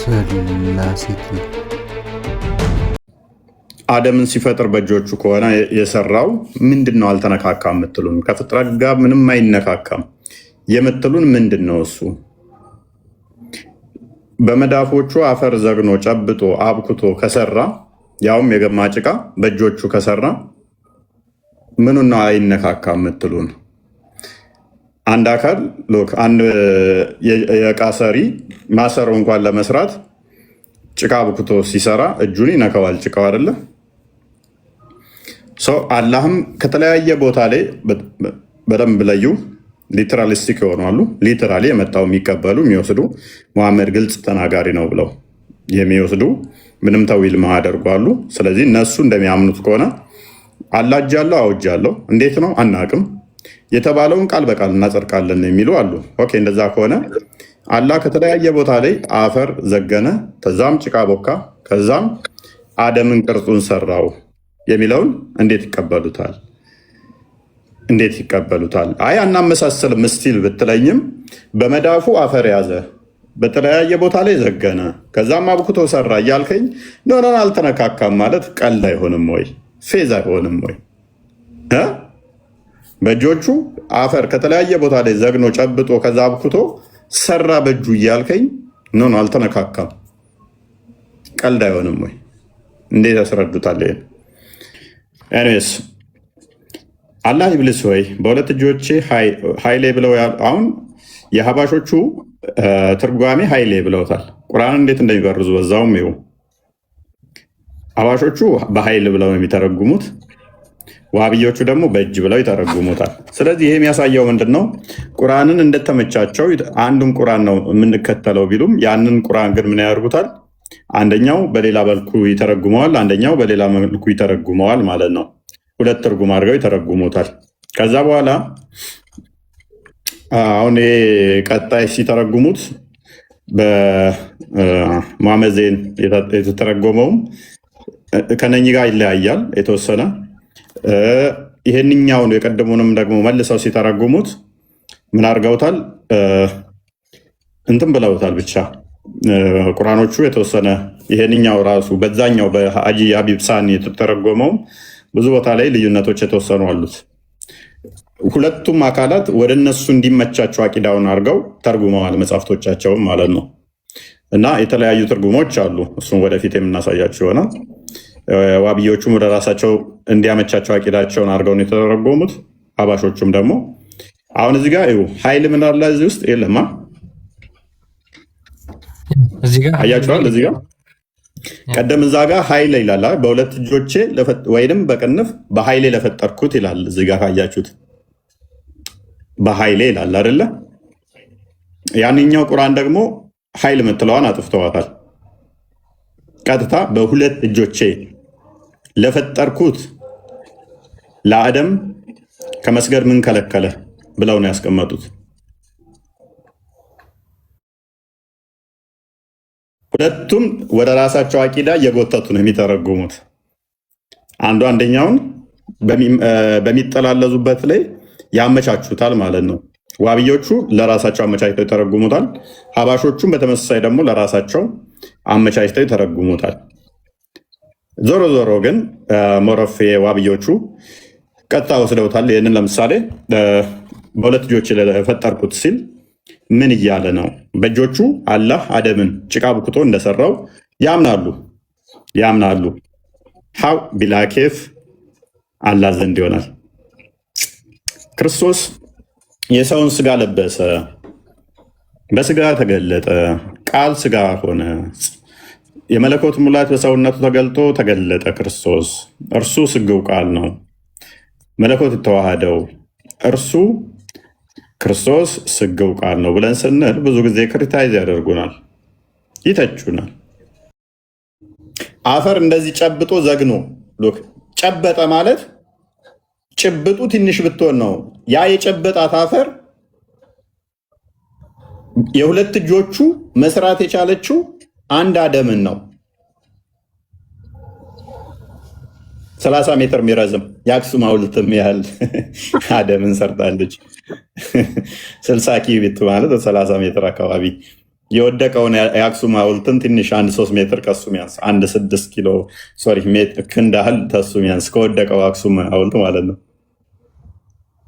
ስላሴ አደምን ሲፈጥር በእጆቹ ከሆነ የሰራው ምንድን ነው? አልተነካካም የምትሉን ከፍጥረት ጋር ምንም አይነካካም የምትሉን ምንድን ነው? እሱ በመዳፎቹ አፈር ዘግኖ ጨብጦ አብኩቶ ከሰራ ያውም የገማ ጭቃ በእጆቹ ከሰራ ምኑን ነው አይነካካም የምትሉን? አንድ አካል አንድ የዕቃ ሰሪ ማሰሮ እንኳን ለመስራት ጭቃ አብኩቶ ሲሰራ እጁን ይነካዋል ጭቃው አይደለ? አላህም ከተለያየ ቦታ ላይ በደንብ ለዩ። ሊትራሊስቲክ ይሆናሉ። ሊትራሊ የመጣው የሚቀበሉ የሚወስዱ መሐመድ ግልጽ ተናጋሪ ነው ብለው የሚወስዱ ምንም ተዊል ማያደርጉ አሉ። ስለዚህ እነሱ እንደሚያምኑት ከሆነ አላህ እጅ አለው አዎ እጅ አለው እንዴት ነው አናቅም የተባለውን ቃል በቃል እናጸድቃለን የሚሉ አሉ። ኦኬ እንደዛ ከሆነ አላህ ከተለያየ ቦታ ላይ አፈር ዘገነ፣ ከዛም ጭቃ ቦካ፣ ከዛም አደምን ቅርጹን ሰራው የሚለውን እንዴት ይቀበሉታል? እንዴት ይቀበሉታል? አይ አናመሳሰልም ስቲል ብትለኝም በመዳፉ አፈር ያዘ፣ በተለያየ ቦታ ላይ ዘገነ፣ ከዛም አብኩቶ ሰራ እያልከኝ ኖ አልተነካካም ማለት ቀልድ አይሆንም ወይ? ፌዝ አይሆንም ወይ? በእጆቹ አፈር ከተለያየ ቦታ ላይ ዘግኖ ጨብጦ ከዛ አብኩቶ ሰራ በእጁ እያልከኝ ኖ አልተነካካም ቀልድ አይሆንም ወይ? እንዴት ያስረዱታል? ይሄን ኤኒዌይስ አላህ ኢብሊስ ሆይ በሁለት እጆቼ ኃይሌ ብለው አሁን የሀባሾቹ ትርጓሜ ኃይሌ ብለውታል። ቁርአን እንዴት እንደሚበርዙ በዛውም ይኸው ሀባሾቹ በኃይል ብለው የሚተረጉሙት፣ ዋብዮቹ ደግሞ በእጅ ብለው ይተረጉሙታል። ስለዚህ ይሄ የሚያሳየው ምንድን ነው? ቁርአንን እንደተመቻቸው አንዱን ቁርአን ነው የምንከተለው ቢሉም ያንን ቁርአን ግን ምን ያደርጉታል? አንደኛው በሌላ መልኩ ይተረጉመዋል፣ አንደኛው በሌላ መልኩ ይተረጉመዋል ማለት ነው። ሁለት ትርጉም አድርገው ይተረጉሙታል። ከዛ በኋላ አሁን ይሄ ቀጣይ ሲተረጉሙት በመሐመድ ዜን የተተረጎመውም ከነኚህ ጋር ይለያያል የተወሰነ። ይሄንኛውን የቀደሙንም ደግሞ መልሰው ሲተረጉሙት ምን አድርገውታል? እንትን ብለውታል። ብቻ ቁርአኖቹ የተወሰነ ይሄንኛው ራሱ በዛኛው በሀጂ ሀቢብ ሳኒ የተተረጎመውም ብዙ ቦታ ላይ ልዩነቶች የተወሰኑ አሉት። ሁለቱም አካላት ወደ እነሱ እንዲመቻቸው አቂዳውን አድርገው ተርጉመዋል መጽሐፍቶቻቸውም ማለት ነው። እና የተለያዩ ትርጉሞች አሉ። እሱም ወደፊት የምናሳያቸው ይሆናል። ዋብዮቹም ወደ ራሳቸው እንዲያመቻቸው አቂዳቸውን አድርገውን የተተረጎሙት፣ ሀባሾቹም ደግሞ አሁን እዚህ ጋር ኃይል ምን አለ እዚህ ውስጥ የለማ አያቸዋል። እዚህ ጋር ቀደም እዛ ጋር ኃይል ይላል። በሁለት እጆቼ ወይንም በቅንፍ በኃይሌ ለፈጠርኩት ይላል። እዚህ ጋር ካያችሁት በኃይሌ ይላል አይደለ? ያንኛው ቁርአን ደግሞ ኃይል ምትለዋን አጥፍተዋታል። ቀጥታ በሁለት እጆቼ ለፈጠርኩት ለአደም ከመስገድ ምን ከለከለ ብለው ነው ያስቀመጡት። ሁለቱም ወደ ራሳቸው አቂዳ እየጎተቱ ነው የሚተረጉሙት። አንዱ አንደኛውን በሚጠላለዙበት ላይ ያመቻቹታል ማለት ነው። ዋብዮቹ ለራሳቸው አመቻችተው ይተረጉሙታል። ሀባሾቹም በተመሳሳይ ደግሞ ለራሳቸው አመቻችተው ይተረጉሙታል። ዞሮ ዞሮ ግን ሞረፌ ዋብዮቹ ቀጥታ ወስደውታል። ይህንን ለምሳሌ በሁለት እጆች ለፈጠርኩት ሲል ምን እያለ ነው? በእጆቹ አላህ አደምን ጭቃ ብኩቶ እንደሰራው ያምናሉ። ሀው ቢላኬፍ አላህ ዘንድ ይሆናል። ክርስቶስ የሰውን ስጋ ለበሰ፣ በስጋ ተገለጠ፣ ቃል ስጋ ሆነ፣ የመለኮት ሙላት በሰውነቱ ተገልጦ ተገለጠ። ክርስቶስ እርሱ ስግው ቃል ነው፣ መለኮት የተዋሃደው እርሱ ክርስቶስ ስግው ቃል ነው ብለን ስንል ብዙ ጊዜ ክሪታይዝ ያደርጉናል፣ ይተቹናል። አፈር እንደዚህ ጨብጦ ዘግኖ ጨበጠ ማለት ጭብጡ ትንሽ ብትሆን ነው። ያ የጨበጣት አፈር የሁለት እጆቹ መስራት የቻለችው አንድ አደምን ነው። 30 ሜትር የሚረዝም የአክሱም ሐውልትም ያህል አደምን ሰርታለች። 60 ኪቢት ማለት 30 ሜትር አካባቢ የወደቀውን የአክሱም ሐውልትን ትንሽ 1 3 ሜትር ከሱ ሚያንስ 1 6 ኪሎ ክንድ ያህል ተሱ ሚያንስ ከወደቀው አክሱም ሐውልት ማለት ነው።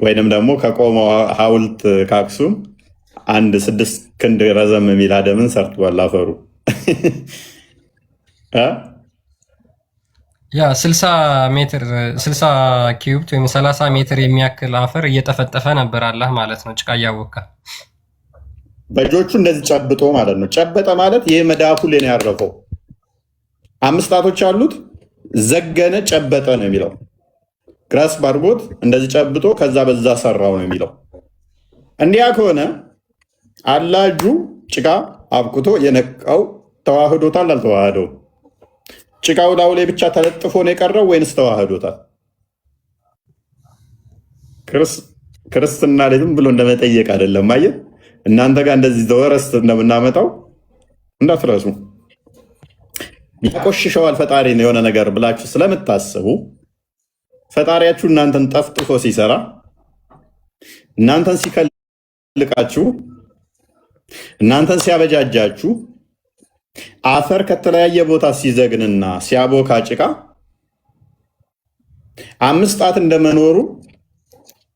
ወይንም ደግሞ ከቆመው ሐውልት ከአክሱም 1 6 ክንድ ረዘም የሚል አደምን ሰርቷል አፈሩ። ያ 60 ሜትር 60 ኪዩብት ወይም 30 ሜትር የሚያክል አፈር እየጠፈጠፈ ነበር አላህ ማለት ነው፣ ጭቃ እያቦካ በእጆቹ እንደዚህ ጨብጦ ማለት ነው። ጨበጠ ማለት ይህ መዳፉ ላይ ነው ያረፈው። 5 ጣቶች አሉት። ዘገነ ጨበጠ ነው የሚለው። ግራስ ባርጎት እንደዚህ ጨብጦ ከዛ በዛ ሰራው ነው የሚለው። እንዲያ ከሆነ አላህ እጁ ጭቃ አብኩቶ የነቃው ተዋህዶታል አልተዋህደው? ጭቃው ላዩ ላይ ብቻ ተለጥፎ ነው የቀረው ወይንስ ተዋህዶታል? ክርስትና ላይ ዝም ብሎ እንደመጠየቅ አይደለም። አየህ እናንተ ጋር እንደዚህ ዘወረስት እንደምናመጣው እንዳትረሱ። ያቆሽሸዋል ፈጣሪን የሆነ ነገር ብላችሁ ስለምታስቡ ፈጣሪያችሁ እናንተን ጠፍጥፎ ሲሰራ እናንተን ሲከልቃችሁ እናንተን ሲያበጃጃችሁ አፈር ከተለያየ ቦታ ሲዘግንና ሲያቦካ ጭቃ 5 ጣት እንደመኖሩ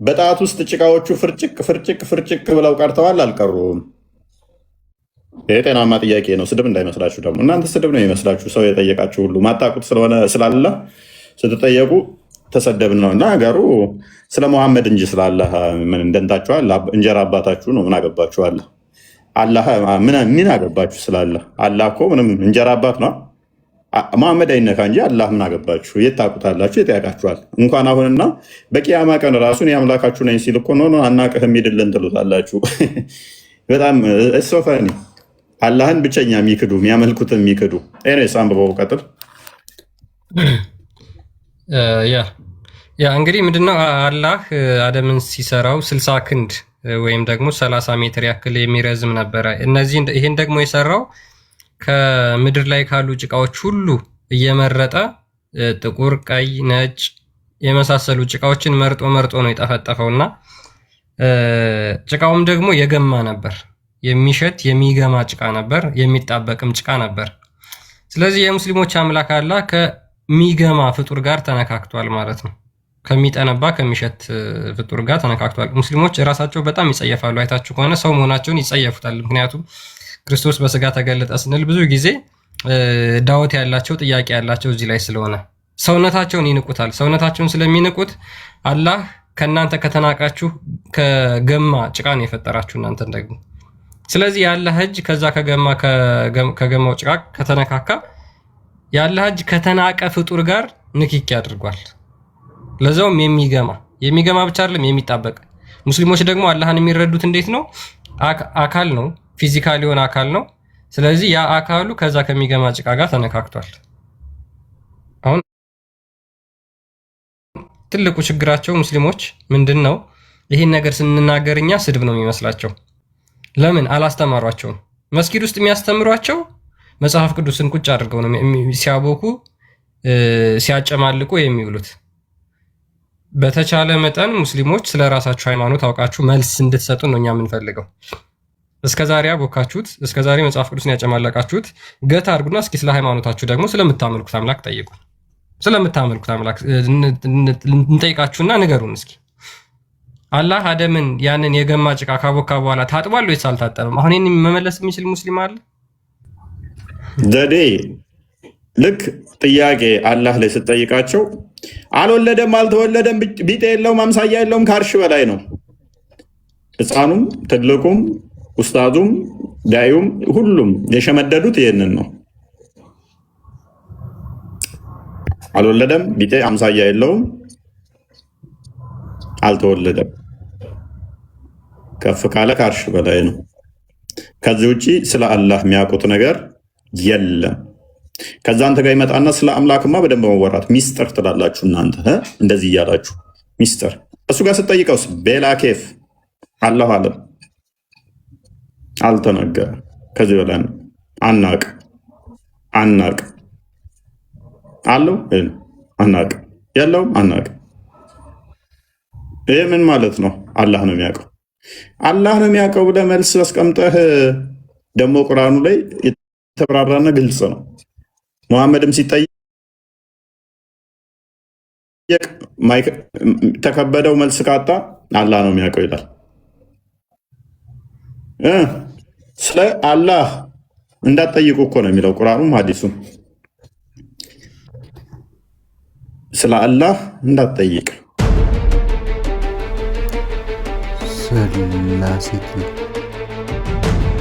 በጣት ውስጥ ጭቃዎቹ ፍርጭቅ ፍርጭቅ ፍርጭቅ ብለው ቀርተዋል አልቀሩም? ይሄ ጤናማ ጥያቄ ነው። ስድብ እንዳይመስላችሁ ደግሞ። እናንተ ስድብ ነው የሚመስላችሁ ሰው የጠየቃችሁ ሁሉ ማታቁት ስለሆነ ስላለ ስትጠየቁ ተሰደብን ነው እና ነገሩ ስለ መሐመድ እንጂ ስላለ ምን እንደንታችኋል? እንጀራ አባታችሁ ነው። ምን አገባችኋል? አላህ ምን አገባችሁ ስላለ? አላህ እኮ ምንም እንጀራ አባት ነው። መሐመድ አይነካ እንጂ አላህ ምን አገባችሁ? የት ታውቁታላችሁ? የት ያውቃችኋል? እንኳን አሁንና በቂያማ ቀን ራሱን የአምላካችሁ ነኝ ሲል እኮ ኖ አናቅህም ሂድልን ትሉታላችሁ። በጣም እሶፈኒ አላህን ብቸኛ የሚክዱ የሚያመልኩትን የሚክዱ ኤኔስ አንብበው ቀጥል። ያ እንግዲህ ምንድነው አላህ አደምን ሲሰራው 60 ክንድ ወይም ደግሞ 30 ሜትር ያክል የሚረዝም ነበረ። ይህን ደግሞ የሰራው ከምድር ላይ ካሉ ጭቃዎች ሁሉ እየመረጠ ጥቁር፣ ቀይ፣ ነጭ የመሳሰሉ ጭቃዎችን መርጦ ነው የጠፈጠፈውና ጭቃውም ደግሞ የገማ ነበር። የሚሸት የሚገማ ጭቃ ነበር፣ የሚጣበቅም ጭቃ ነበር። ስለዚህ የሙስሊሞች አምላክ አላህ ከሚገማ ፍጡር ጋር ተነካክቷል ማለት ነው። ከሚጠነባ ከሚሸት ፍጡር ጋር ተነካክቷል። ሙስሊሞች ራሳቸው በጣም ይጸየፋሉ። አይታችሁ ከሆነ ሰው መሆናቸውን ይጸየፉታል። ምክንያቱም ክርስቶስ በስጋ ተገለጠ ስንል ብዙ ጊዜ ዳወት ያላቸው ጥያቄ ያላቸው እዚህ ላይ ስለሆነ ሰውነታቸውን ይንቁታል። ሰውነታቸውን ስለሚንቁት አላህ ከእናንተ ከተናቃችሁ ከገማ ጭቃ ነው የፈጠራችሁ እናንተን ደግሞ። ስለዚህ የአላህ እጅ ከዛ ከገማው ጭቃ ከተነካካ የአላህ እጅ ከተናቀ ፍጡር ጋር ንክኪ አድርጓል። ለዛውም የሚገማ ብቻ አይደለም የሚጣበቅ። ሙስሊሞች ደግሞ አላህን የሚረዱት እንዴት ነው? አካል ነው፣ ፊዚካል የሆነ አካል ነው። ስለዚህ ያ አካሉ ከዛ ከሚገማ ጭቃ ጋር ተነካክቷል። አሁን ትልቁ ችግራቸው ሙስሊሞች ምንድን ነው? ይህን ነገር ስንናገር እኛ ስድብ ነው የሚመስላቸው። ለምን አላስተማሯቸውም? መስጊድ ውስጥ የሚያስተምሯቸው መጽሐፍ ቅዱስን ቁጭ አድርገው ነው ሲያቦኩ ሲያጨማልቁ የሚውሉት። በተቻለ መጠን ሙስሊሞች ስለ ራሳችሁ ሃይማኖት አውቃችሁ መልስ እንድትሰጡ ነው እኛ የምንፈልገው። እስከዛሬ አቦካችሁት፣ እስከዛሬ መጽሐፍ ቅዱስን ያጨማለቃችሁት ገታ አድርጉና እስኪ ስለ ሃይማኖታችሁ ደግሞ ስለምታመልኩት አምላክ ጠይቁ። ስለምታመልኩት አምላክ እንጠይቃችሁና ንገሩን እስኪ። አላህ አደምን ያንን የገማ ጭቃ ካቦካ በኋላ ታጥቧል ወይስ አልታጠበም? አሁን ይህን መመለስ የሚችል ሙስሊም አለ? ዘዴ ልክ ጥያቄ አላህ ላይ ስትጠይቃቸው አልወለደም አልተወለደም ቢጤ የለውም አምሳያ የለውም ከአርሽ በላይ ነው። ሕፃኑም ትልቁም ኡስታዙም ዳዩም ሁሉም የሸመደዱት ይህንን ነው። አልወለደም ቢጤ አምሳያ የለውም አልተወለደም ከፍ ካለ ከአርሽ በላይ ነው። ከዚህ ውጭ ስለ አላህ የሚያውቁት ነገር የለም። ከዛ አንተ ጋር ይመጣና ስለ አምላክማ በደንብ መወራት ሚስጥር ትላላችሁ እናንተ እንደዚህ እያላችሁ ሚስጥር። እሱ ጋር ስትጠይቀውስ ቤላ ኬፍ አላሁ አለም አልተነገረ። ከዚህ በላይ ነው። አናቅ አለው አናቅ የለውም አናቅ። ይህ ምን ማለት ነው? አላህ ነው የሚያውቀው። አላህ ነው የሚያውቀው ብለህ መልስ አስቀምጠህ ደግሞ ቁርአኑ ላይ የተብራራና ግልጽ ነው። ሙሐመድም ሲጠየቅ ተከበደው መልስ ካጣ አላህ ነው የሚያውቀው ይላል። ስለ አላህ እንዳትጠይቁ እኮ ነው የሚለው ቁርአኑም ሐዲሱም። ስለ አላህ እንዳትጠይቅ ስላሴ